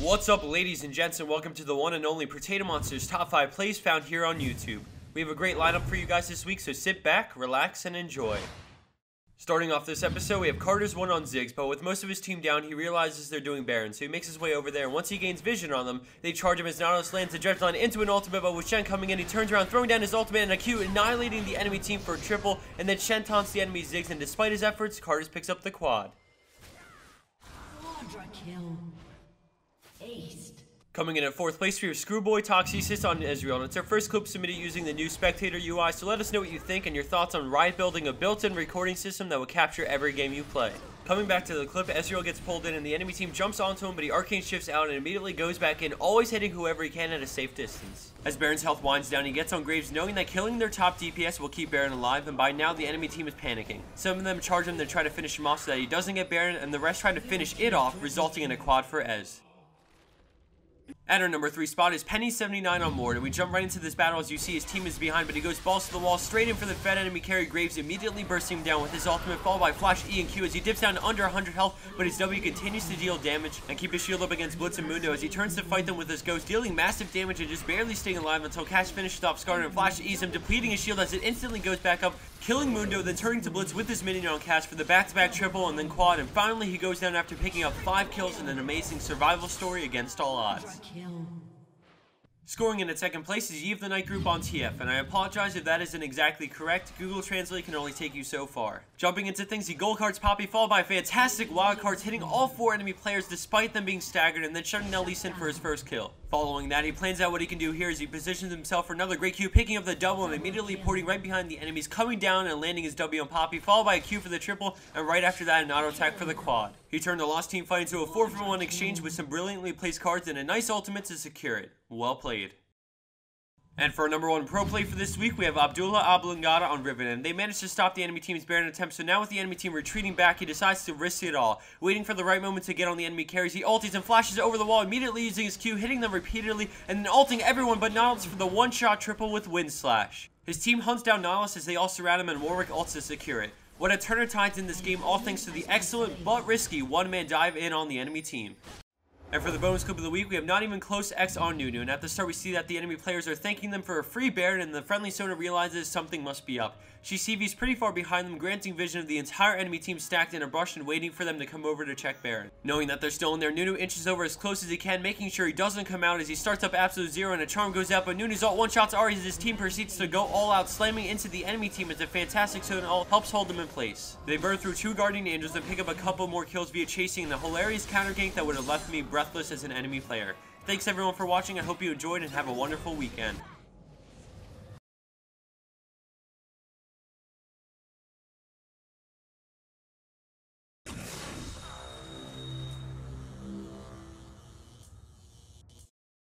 What's up, ladies and gents, and welcome to the one and only Protatomonster's top 5 plays found here on YouTube. We have a great lineup for you guys this week, so sit back, relax, and enjoy. Starting off this episode, we have Carter's one on Ziggs, but with most of his team down, he realizes they're doing Baron, so he makes his way over there, and once he gains vision on them, they charge him as Nautilus lands the Dredge line into an ultimate, but with Shen coming in, he turns around, throwing down his ultimate and a Q, annihilating the enemy team for a triple, and then Shen taunts the enemy Ziggs, and despite his efforts, Carter picks up the quad. Quadra kill. Aced. Coming in at 4th place, we have Screwboy Toxyis on Ezreal, and it's our first clip submitted using the new Spectator UI, so let us know what you think and your thoughts on Riot building a built-in recording system that will capture every game you play. Coming back to the clip, Ezreal gets pulled in and the enemy team jumps onto him, but he arcane shifts out and immediately goes back in, always hitting whoever he can at a safe distance. As Baron's health winds down, he gets on Graves, knowing that killing their top DPS will keep Baron alive, and by now the enemy team is panicking. Some of them charge him to try to finish him off so that he doesn't get Baron, and the rest try to finish it off, resulting in a quad for Ez. At our number 3 spot is Penny79 on Mord, and we jump right into this battle as you see his team is behind, but he goes balls to the wall, straight in for the fed enemy carry. Graves immediately bursting him down with his ultimate, followed by Flash E and Q as he dips down to under 100 health, but his W continues to deal damage and keep his shield up against Blitz and Mundo as he turns to fight them with his Ghost, dealing massive damage and just barely staying alive until Cash finishes off Skarner and Flash E's him, depleting his shield as it instantly goes back up, killing Mundo, then turning to Blitz with his minion on Cash for the back-to-back triple and then quad, and finally he goes down after picking up 5 kills in an amazing survival story against all odds. Scoring in at 2nd place is Eve the Night Group on TF, and I apologize if that isn't exactly correct. Google Translate can only take you so far. Jumping into things, he gold cards Poppy, followed by fantastic wild cards, hitting all 4 enemy players despite them being staggered, and then shutting down Lee Sin for his first kill. Following that, he plans out what he can do here as he positions himself for another great Q, picking up the double and immediately porting right behind the enemies, coming down and landing his W on Poppy, followed by a Q for the triple, and right after that an auto attack for the quad. He turned the lost team fight into a 4-for-1 exchange with some brilliantly placed cards and a nice ultimate to secure it. Well played. And for our number 1 pro play for this week, we have Abdulaamblagada on Riven, and they managed to stop the enemy team's Baron attempt, so now with the enemy team retreating back, he decides to risk it all. Waiting for the right moment to get on the enemy carries, he ulties and flashes over the wall, immediately using his Q, hitting them repeatedly, and then ulting everyone but Nautilus for the one-shot triple with Wind Slash. His team hunts down Nautilus as they all surround him, and Warwick ults to secure it. What a turn of tides in this game, all thanks to the excellent but risky one-man dive in on the enemy team. And for the bonus clip of the week, we have Not Even Close X on Nunu, and at the start we see that the enemy players are thanking them for a free Baron, and the friendly Sona realizes something must be up. She CVs pretty far behind them, granting vision of the entire enemy team stacked in a brush and waiting for them to come over to check Baron. Knowing that they're still in there, Nunu inches over as close as he can, making sure he doesn't come out as he starts up Absolute Zero and a charm goes out, but Nunu's ult one-shots Ari as his team proceeds to go all out, slamming into the enemy team as a fantastic Sona ult helps hold them in place. They burn through 2 Guardian Angels and pick up a couple more kills via chasing the hilarious counter gank that would have left me breathless as an enemy player. Thanks everyone for watching, I hope you enjoyed and have a wonderful weekend.